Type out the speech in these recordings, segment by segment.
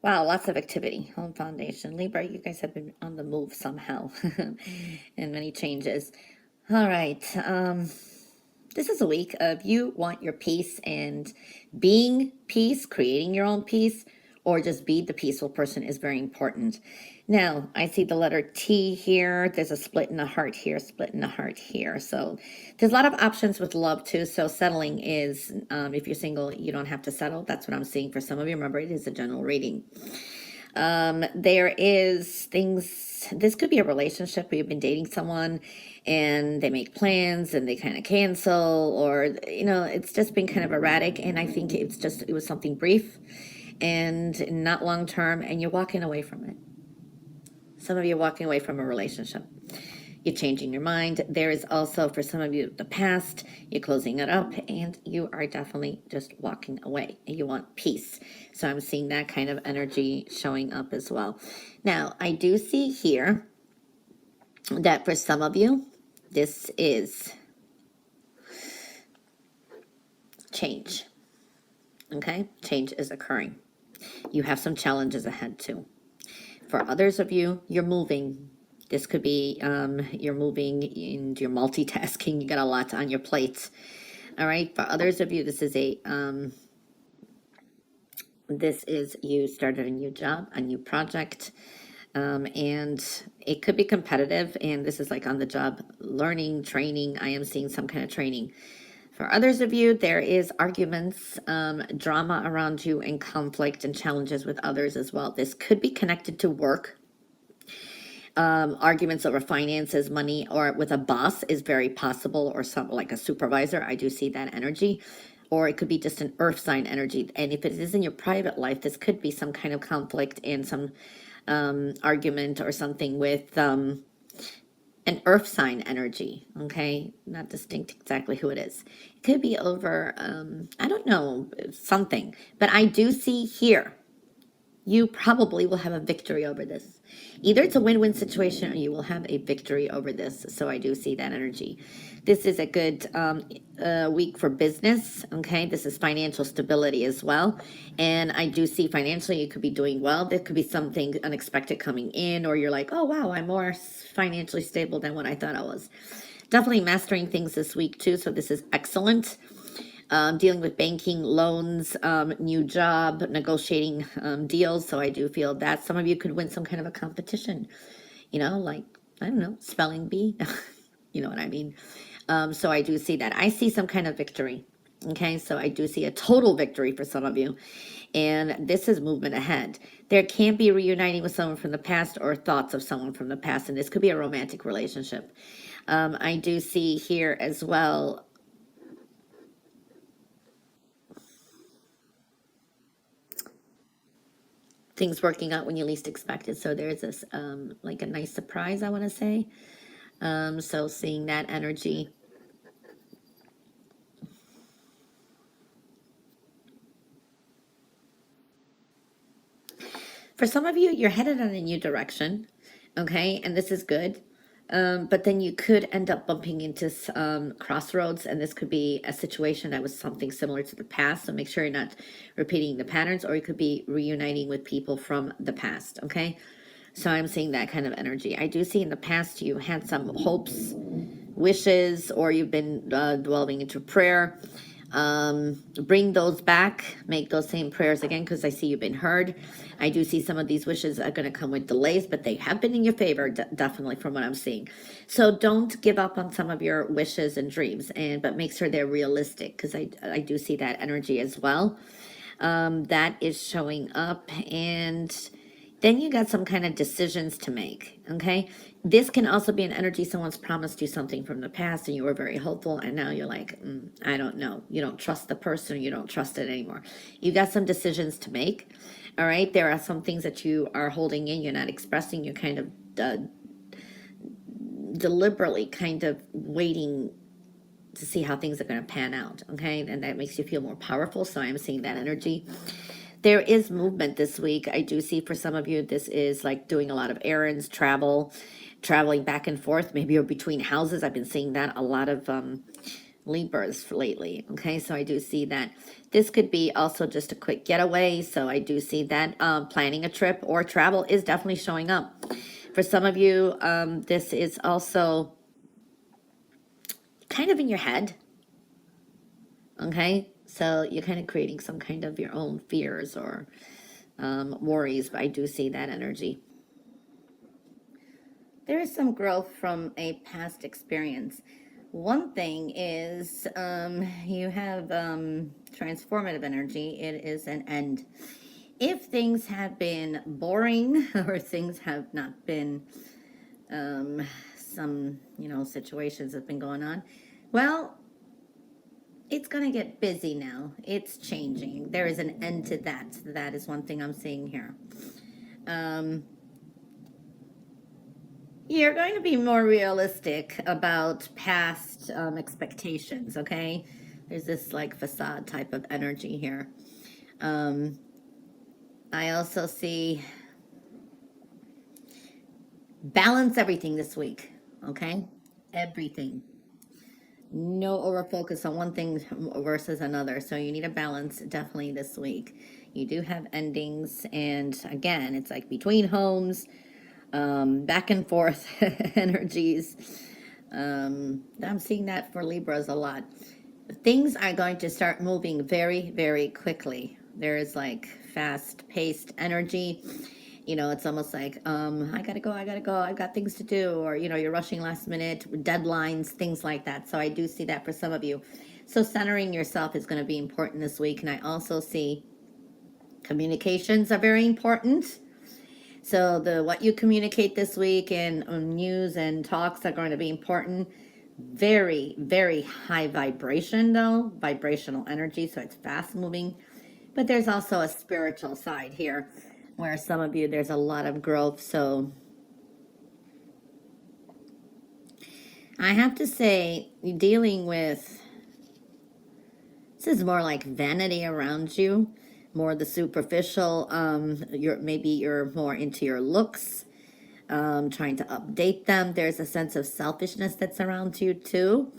Wow, lots of activity. Home foundation. Libra, you guys have been on the move somehow. And many changes. All right. This is a week of you want your peace and being peace, creating your own peace, or just be the peaceful person is very important. Now, I see the letter T here. There's a split in the heart here, split in the heart here. So there's a lot of options with love too. So settling is, if you're single, you don't have to settle. That's what I'm seeing for some of you. Remember, it is a general reading. There is things, this could be a relationship where you've been dating someone and they make plans and they kind of cancel, or, it's just been kind of erratic. And I think it was something brief and not long term, and you're walking away from it. Some of you are walking away from a relationship. You're changing your mind. There is also, for some of you, the past. You're closing it up, and you are definitely just walking away. And you want peace. So I'm seeing that kind of energy showing up as well. Now, I do see here that for some of you, this is change. Okay? Change is occurring. You have some challenges ahead too. For others of you, you're moving. This could be you're moving and you're multitasking. You got a lot on your plate. All right. For others of you, this is you started a new job, a new project, and it could be competitive. And this is like on the job learning, training. I am seeing some kind of training. For others of you, there is arguments, drama around you, and conflict and challenges with others as well. This could be connected to work. Arguments over finances, money, or with a boss is very possible, or something like a supervisor. I do see that energy. Or it could be just an earth sign energy. And if it is in your private life, this could be some kind of conflict and some argument or something with an earth sign energy, okay? Not distinct exactly who it is. It could be over, I don't know, something. But I do see here, you probably will have a victory over this. Either it's a win-win situation or you will have a victory over this. So I do see that energy. This is a good week for business, okay? This is financial stability as well. And I do see financially you could be doing well. There could be something unexpected coming in, or you're like, oh, wow, I'm more financially stable than what I thought I was. Definitely mastering things this week too, so this is excellent. Dealing with banking, loans, new job, negotiating deals. So I do feel that some of you could win some kind of a competition, like, I don't know, spelling bee. You know what I mean? So I do see that. I see some kind of victory. Okay, so I do see a total victory for some of you. And this is movement ahead. There can't be reuniting with someone from the past or thoughts of someone from the past. And this could be a romantic relationship. I do see here as well, things working out when you least expect it. So there's this like a nice surprise, I want to say. So seeing that energy. For some of you, you're headed in a new direction, okay? And this is good. But then you could end up bumping into crossroads, and this could be a situation that was something similar to the past. So make sure you're not repeating the patterns, or you could be reuniting with people from the past, okay? So I'm seeing that kind of energy. I do see in the past you had some hopes, wishes, or you've been dwelling into prayer. Bring those back, make those same prayers again, because I see you've been heard. I do see some of these wishes are going to come with delays, but they have been in your favor, definitely, from what I'm seeing. So don't give up on some of your wishes and dreams, but make sure they're realistic, because I do see that energy as well. That is showing up, and then you got some kind of decisions to make, okay? This can also be an energy someone's promised you something from the past and you were very hopeful, and now you're like, I don't know. You don't trust the person, you don't trust it anymore. You got some decisions to make, all right? There are some things that you are holding in, you're not expressing, you're kind of deliberately kind of waiting to see how things are going to pan out, okay? And that makes you feel more powerful, so I'm seeing that energy. There is movement this week. I do see for some of you, this is like doing a lot of errands, traveling back and forth. Maybe you're between houses. I've been seeing that a lot of Libras lately. Okay, so I do see that this could be also just a quick getaway. So I do see that planning a trip or travel is definitely showing up. For some of you, this is also kind of in your head. Okay, so you're kind of creating some kind of your own fears or worries, but I do see that energy. There is some growth from a past experience. One thing is you have transformative energy. It is an end. If things have been boring or things have not been some, situations have been going on, well, it's going to get busy now. It's changing. There is an end to that. That is one thing I'm seeing here. You're going to be more realistic about past expectations, okay? There's this like facade type of energy here. I also see balance everything this week, okay? Everything. No over focus on one thing versus another. So you need a balance definitely this week. You do have endings, and again, it's like between homes, back and forth energies. I'm seeing that for Libras a lot. Things are going to start moving very, very quickly. There is like fast paced energy. It's almost like, I gotta go, I've got things to do, or, you're rushing last minute, deadlines, things like that. So I do see that for some of you. So centering yourself is going to be important this week. And I also see communications are very important. So what you communicate this week and news and talks are going to be important. Very, very high vibration though, vibrational energy. So it's fast moving. But there's also a spiritual side here where some of you, there's a lot of growth. So I have to say, you're dealing with, this is more like vanity around you, more the superficial. Maybe you're more into your looks, trying to update them. There's a sense of selfishness that's around you too.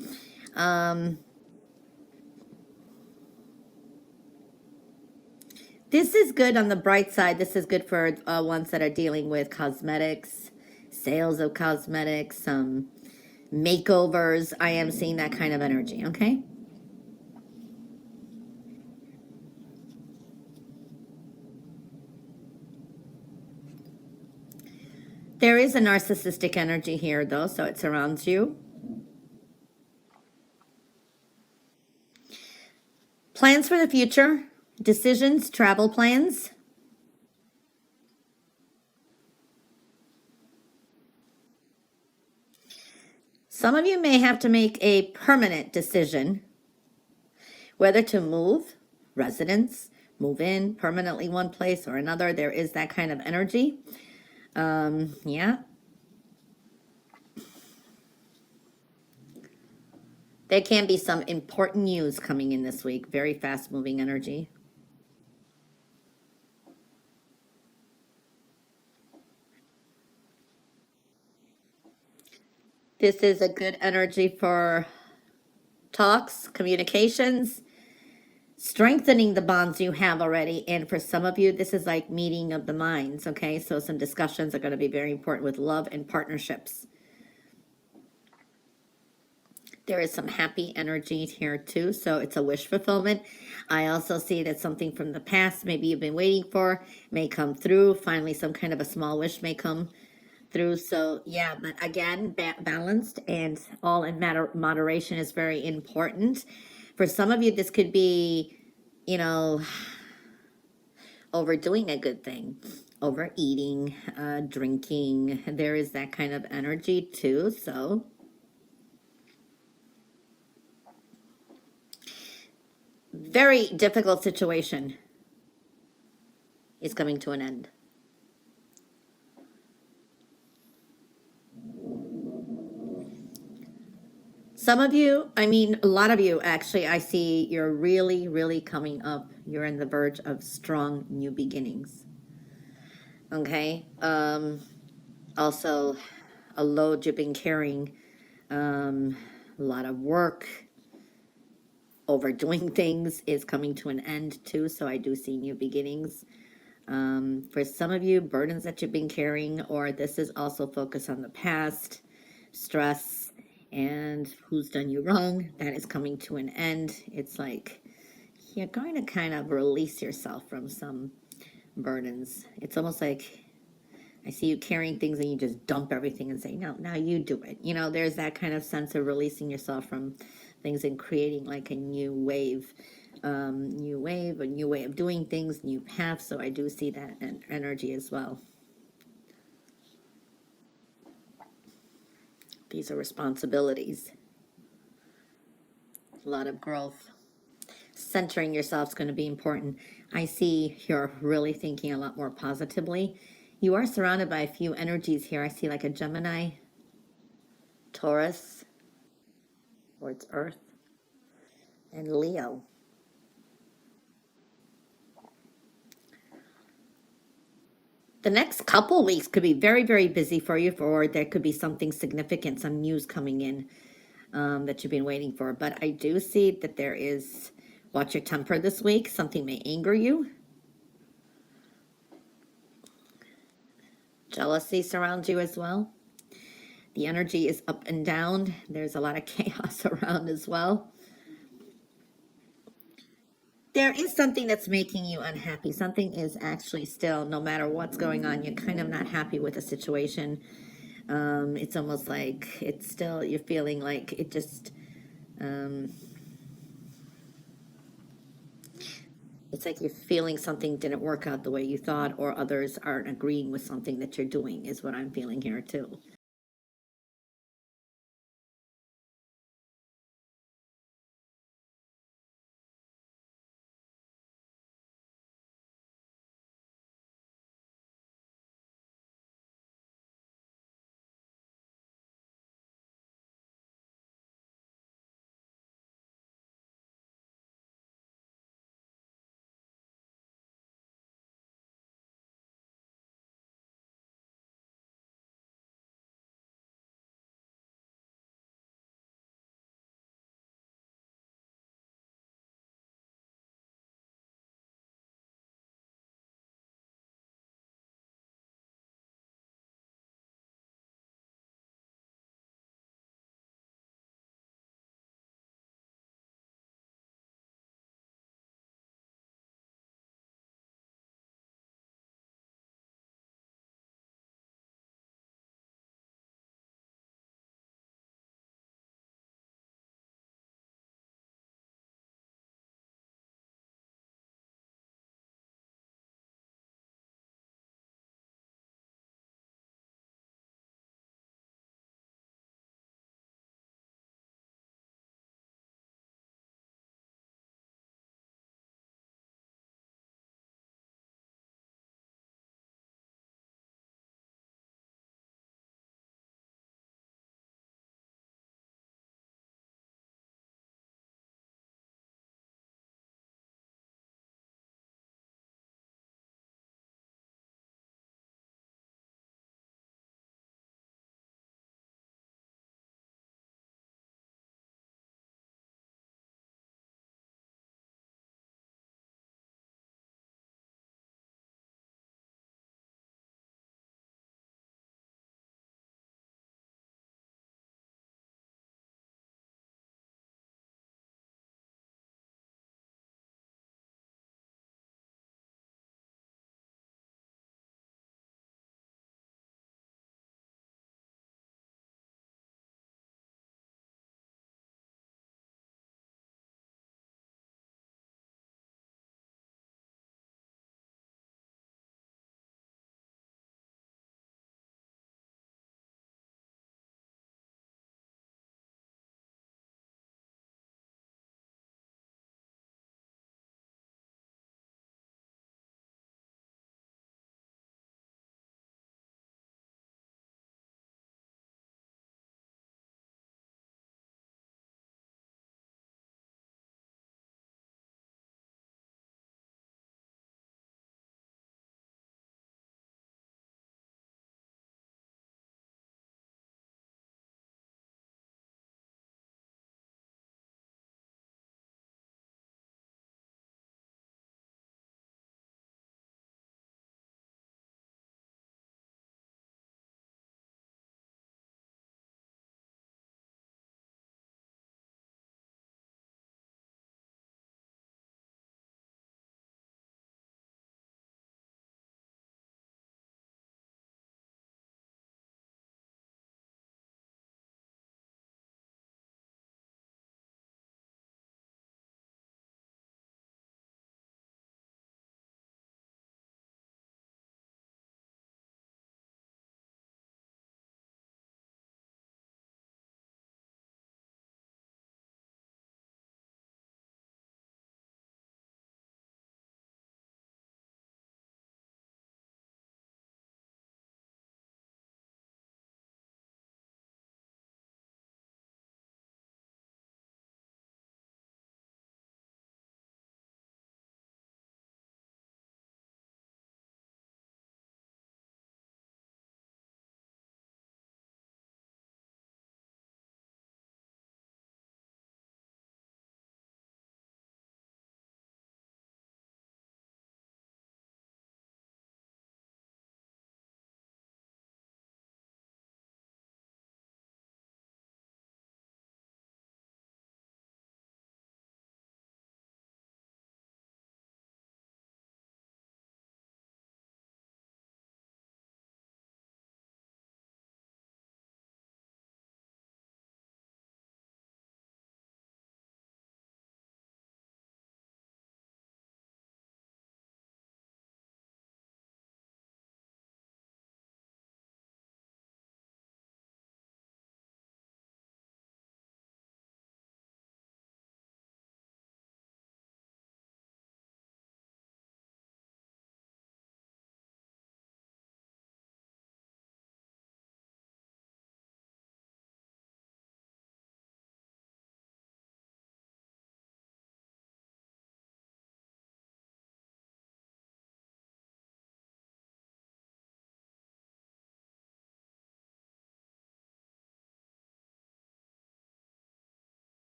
This is good on the bright side. This is good for ones that are dealing with cosmetics, sales of cosmetics, makeovers. I am seeing that kind of energy, okay? There is a narcissistic energy here, though, so it surrounds you. Plans for the future, decisions, travel plans. Some of you may have to make a permanent decision whether to move, residence, move in permanently one place or another. There is that kind of energy. Yeah. There can be some important news coming in this week. Very fast moving energy. This is a good energy for talks, communications, strengthening the bonds you have already. And for some of you, this is like meeting of the minds, okay? So some discussions are going to be very important with love and partnerships. There is some happy energy here too, so it's a wish fulfillment. I also see that something from the past, maybe you've been waiting for, may come through. Finally, some kind of a small wish may come through. So yeah, but again, balanced and all in moderation is very important. For some of you, this could be, you know, overdoing a good thing, overeating, drinking. There is that kind of energy too. So very difficult situation is coming to an end. Some of you, I mean, a lot of you actually, I see you're really, really coming up. You're in the verge of strong new beginnings. Okay. Also, a load you've been carrying, a lot of work, overdoing things is coming to an end too. So I do see new beginnings. For some of you, burdens that you've been carrying, or this is also focused on the past, stress, and who's done you wrong, that is coming to an end. It's like you're going to kind of release yourself from some burdens. It's almost like I see you carrying things and you just dump everything and say, no, now you do it. You know, there's that kind of sense of releasing yourself from things and creating like a new wave, a new way of doing things, new paths. So I do see that energy as well. These are responsibilities, a lot of growth. Centering yourself is going to be important. I see you're really thinking a lot more positively. You are surrounded by a few energies here. I see like a Gemini, Taurus, or it's Earth, and Leo. The next couple weeks could be very, very busy for you, or there could be something significant, some news coming in that you've been waiting for. But I do see that there is, watch your temper this week. Something may anger you. Jealousy surrounds you as well. The energy is up and down. There's a lot of chaos around as well. There is something that's making you unhappy. Something is actually still, no matter what's going on, you're kind of not happy with the situation. It's almost like it's still, you're feeling like it just, um, it's like you're feeling something didn't work out the way you thought, or others aren't agreeing with something that you're doing, is what I'm feeling here too.